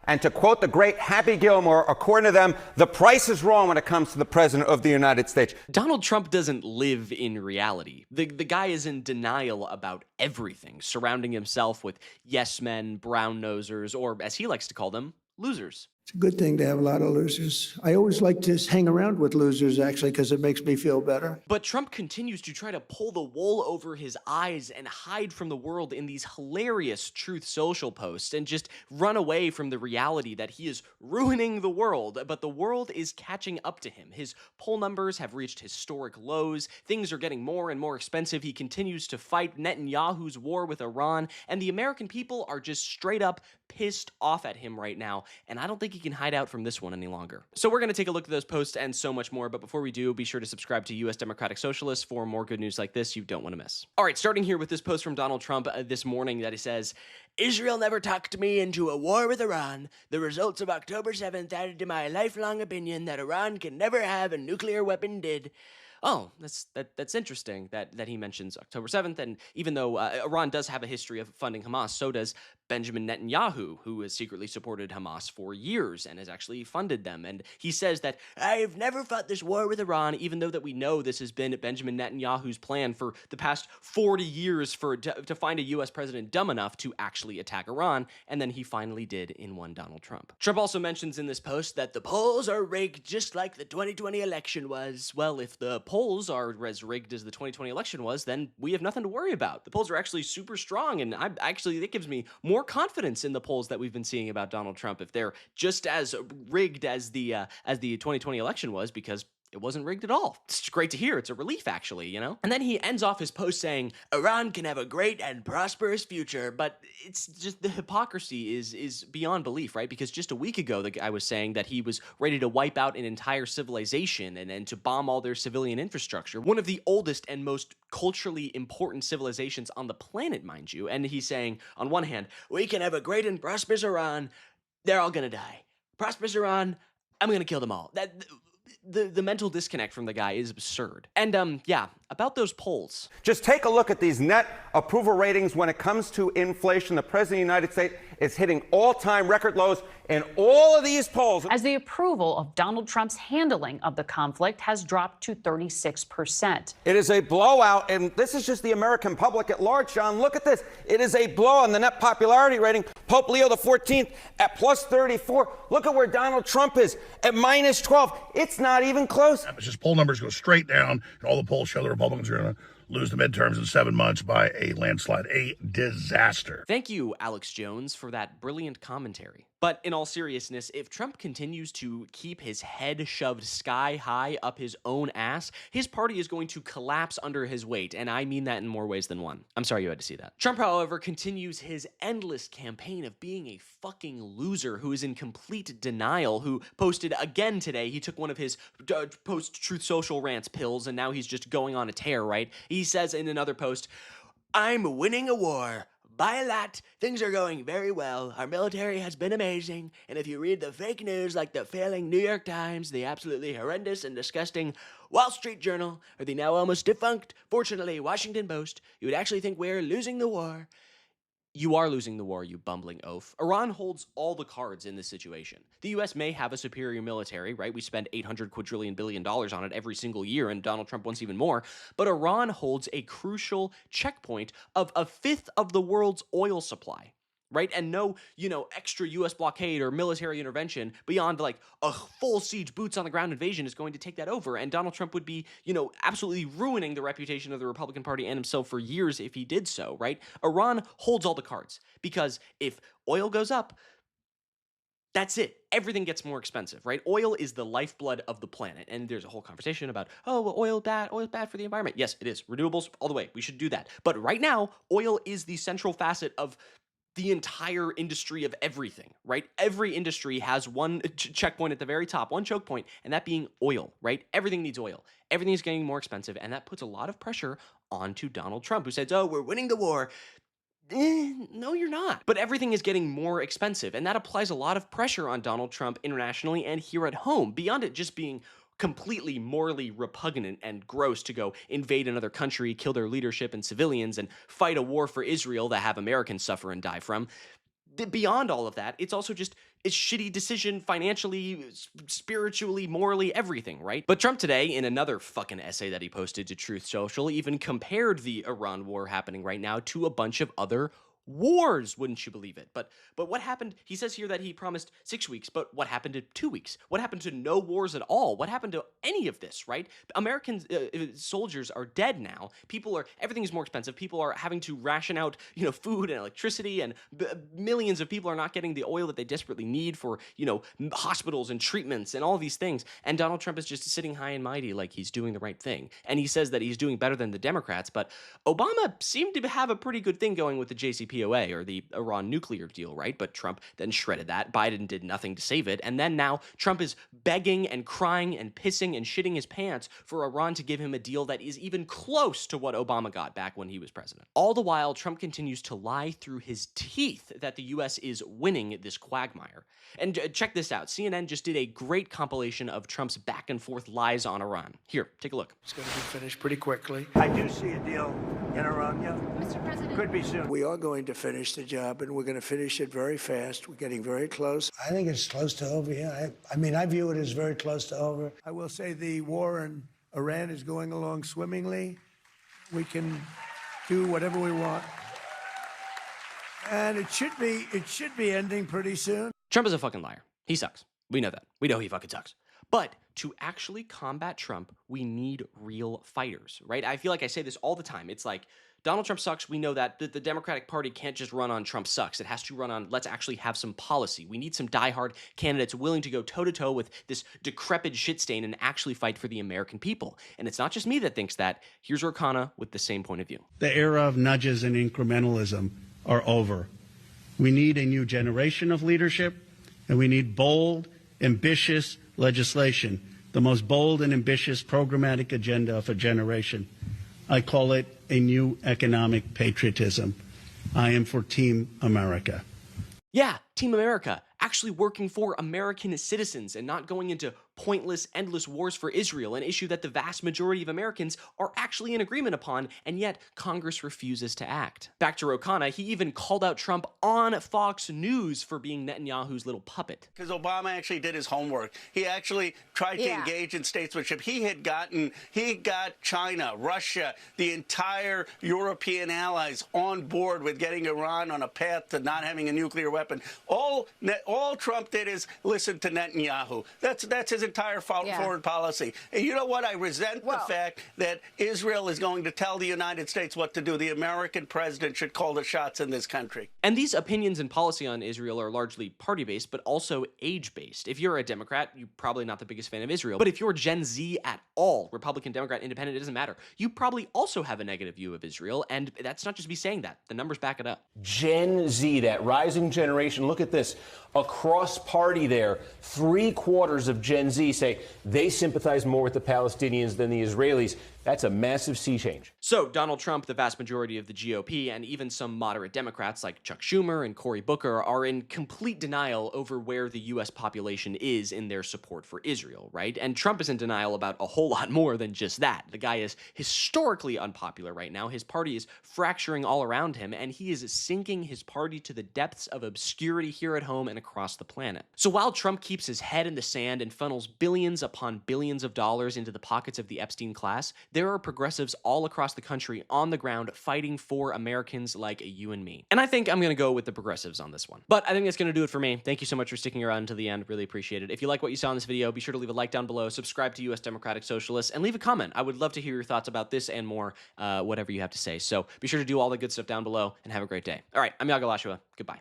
And to quote the great Happy Gilmore, according to them, the price is wrong when it comes to the president of the United States. Donald Trump doesn't live in reality. The guy is in denial about everything, surrounding himself with yes men, brown nosers, or as he likes to call them, losers. It's a good thing to have a lot of losers. I always like to hang around with losers, actually, because it makes me feel better. But Trump continues to try to pull the wool over his eyes and hide from the world in these hilarious Truth Social posts and just run away from the reality that he is ruining the world, but the world is catching up to him. His poll numbers have reached historic lows. Things are getting more and more expensive. He continues to fight Netanyahu's war with Iran, and the American people are just straight up pissed off at him right now, and I don't think he can hide out from this one any longer. So we're going to take a look at those posts and so much more, but before we do, be sure to subscribe to US Democratic Socialists for more good news like this you don't want to miss. All right, starting here with this post from Donald Trump this morning that he says, "Israel never talked me into a war with Iran. The results of October 7th added to my lifelong opinion that Iran can never have a nuclear weapon did." Oh, that's interesting that he mentions October 7th, and even though Iran does have a history of funding Hamas, so does Benjamin Netanyahu, who has secretly supported Hamas for years and has actually funded them. And he says that, "I've never fought this war with Iran," even though that we know this has been Benjamin Netanyahu's plan for the past 40 years to find a U.S. president dumb enough to actually attack Iran, and then he finally did in one Donald Trump. Trump also mentions in this post that the polls are rigged just like the 2020 election was. Well, if the polls are as rigged as the 2020 election was, then we have nothing to worry about. The polls are actually super strong, and that gives me more confidence in the polls that we've been seeing about Donald Trump if they're just as rigged as the 2020 election was, because it wasn't rigged at all. It's great to hear. It's a relief, actually, you know? And then he ends off his post saying, "Iran can have a great and prosperous future," but it's just the hypocrisy is beyond belief, right? Because just a week ago, the guy was saying that he was ready to wipe out an entire civilization and to bomb all their civilian infrastructure, one of the oldest and most culturally important civilizations on the planet, mind you. And he's saying, on one hand, we can have a great and prosperous Iran. They're all gonna die. Prosperous Iran, I'm gonna kill them all. The mental disconnect from the guy is absurd. And yeah, about those polls. Just take a look at these net approval ratings when it comes to inflation. The President of the United States is hitting all-time record lows in all of these polls. As the approval of Donald Trump's handling of the conflict has dropped to 36%. It is a blowout, and this is just the American public at large, John. Look at this. It is a blowout in the net popularity rating. Pope Leo XIV at plus 34. Look at where Donald Trump is at minus 12. It's not even close. It's just poll numbers go straight down, and all the polls show the Republicans are going to lose the midterms in 7 months by a landslide. A disaster. Thank you, Alex Jones, for that brilliant commentary. But in all seriousness, if Trump continues to keep his head shoved sky high up his own ass, his party is going to collapse under his weight, and I mean that in more ways than one. I'm sorry you had to see that. Trump, however, continues his endless campaign of being a fucking loser who is in complete denial, who posted again today. He took one of his post-Truth Social rants pills, and now he's just going on a tear, right? He says in another post, "I'm winning a war. By a lot, things are going very well. Our military has been amazing. And if you read the fake news like the failing New York Times, the absolutely horrendous and disgusting Wall Street Journal, or the now almost defunct, fortunately, Washington Post, you would actually think we're losing the war." You are losing the war, you bumbling oaf. Iran holds all the cards in this situation. The U.S. may have a superior military, right? We spend $800 quadrillion billion on it every single year, and Donald Trump wants even more. But Iran holds a crucial checkpoint of a fifth of the world's oil supply, right? And no, extra U.S. blockade or military intervention beyond like a full siege, boots on the ground invasion is going to take that over. And Donald Trump would be, absolutely ruining the reputation of the Republican Party and himself for years if he did so, right? Iran holds all the cards because if oil goes up, that's it. Everything gets more expensive, right? Oil is the lifeblood of the planet. And there's a whole conversation about, oh, well, oil's bad for the environment. Yes, it is. Renewables all the way. We should do that. But right now, oil is the central facet of the entire industry of everything, right? Every industry has one checkpoint at the very top, one choke point, and that being oil, right? Everything needs oil. Everything is getting more expensive, and that puts a lot of pressure onto Donald Trump, who says, "Oh, we're winning the war." No, you're not. But everything is getting more expensive, and that applies a lot of pressure on Donald Trump internationally and here at home, beyond it just being completely morally repugnant and gross to go invade another country, kill their leadership and civilians, and fight a war for Israel that have Americans suffer and die from. beyond all of that, it's also just a shitty decision financially, spiritually, morally, everything, right? But Trump today, in another fucking essay that he posted to Truth Social, even compared the Iran war happening right now to a bunch of other wars, wouldn't you believe it? But what happened? He says here that he promised 6 weeks, but what happened to 2 weeks? What happened to no wars at all? What happened to any of this, right? American soldiers are dead now. Everything is more expensive. People are having to ration out, food and electricity, and millions of people are not getting the oil that they desperately need for, hospitals and treatments and all these things. And Donald Trump is just sitting high and mighty like he's doing the right thing. And he says that he's doing better than the Democrats, but Obama seemed to have a pretty good thing going with the JCPOA, or the Iran nuclear deal, right? But Trump then shredded that. Biden did nothing to save it. And then now Trump is begging and crying and pissing and shitting his pants for Iran to give him a deal that is even close to what Obama got back when he was president. All the while, Trump continues to lie through his teeth that the U.S. is winning this quagmire. And check this out. CNN just did a great compilation of Trump's back and forth lies on Iran. Here, take a look. It's going to be finished pretty quickly. I do see a deal in Iran, yeah. Mr. President. Could be soon. We are going to finish the job, and we're going to finish it very fast. We're getting very close. I think it's close to over, yeah. I view it as very close to over. I will say the war in Iran is going along swimmingly. We can do whatever we want. And it should be ending pretty soon. Trump is a fucking liar. He sucks. We know that. We know he fucking sucks. But to actually combat Trump, we need real fighters, right? I feel like I say this all the time. It's like, Donald Trump sucks. We know that. The Democratic Party can't just run on Trump sucks. It has to run on, let's actually have some policy. We need some diehard candidates willing to go toe-to-toe with this decrepit shit stain and actually fight for the American people. And it's not just me that thinks that. Here's Orkana with the same point of view. The era of nudges and incrementalism are over. We need a new generation of leadership, and we need bold, ambitious legislation, the most bold and ambitious programmatic agenda of a generation. I call it a new economic patriotism. I am for Team America. Yeah, Team America, actually working for American citizens and not going into pointless, endless wars for Israel, an issue that the vast majority of Americans are actually in agreement upon, and yet Congress refuses to act. Back to Rokana, he even called out Trump on Fox News for being Netanyahu's little puppet. Because Obama actually did his homework. He actually tried to engage in statesmanship. He got China, Russia, the entire European allies on board with getting Iran on a path to not having a nuclear weapon. All Trump did is listen to Netanyahu. That's his entire foreign policy. And you know what? I resent the fact that Israel is going to tell the United States what to do. The American president should call the shots in this country. And these opinions and policy on Israel are largely party-based, but also age-based. If you're a Democrat, you're probably not the biggest fan of Israel. But if you're Gen Z at all, Republican, Democrat, Independent, it doesn't matter. You probably also have a negative view of Israel, and that's not just me saying that. The numbers back it up. Gen Z, that rising generation, look at this. Across party there, 3/4 of Gen Z say they sympathize more with the Palestinians than the Israelis. That's a massive sea change. So Donald Trump, the vast majority of the GOP, and even some moderate Democrats like Chuck Schumer and Cory Booker are in complete denial over where the U.S. population is in their support for Israel, right? And Trump is in denial about a whole lot more than just that. The guy is historically unpopular right now. His party is fracturing all around him, and he is sinking his party to the depths of obscurity here at home and across the planet. So while Trump keeps his head in the sand and funnels billions upon billions of dollars into the pockets of the Epstein class, there are progressives all across the country on the ground fighting for Americans like you and me. And I think I'm going to go with the progressives on this one. But I think that's going to do it for me. Thank you so much for sticking around to the end. Really appreciate it. If you like what you saw in this video, be sure to leave a like down below, subscribe to US Democratic Socialists, and leave a comment. I would love to hear your thoughts about this and more, whatever you have to say. So be sure to do all the good stuff down below and have a great day. All right, I'm Iago Lashua. Goodbye.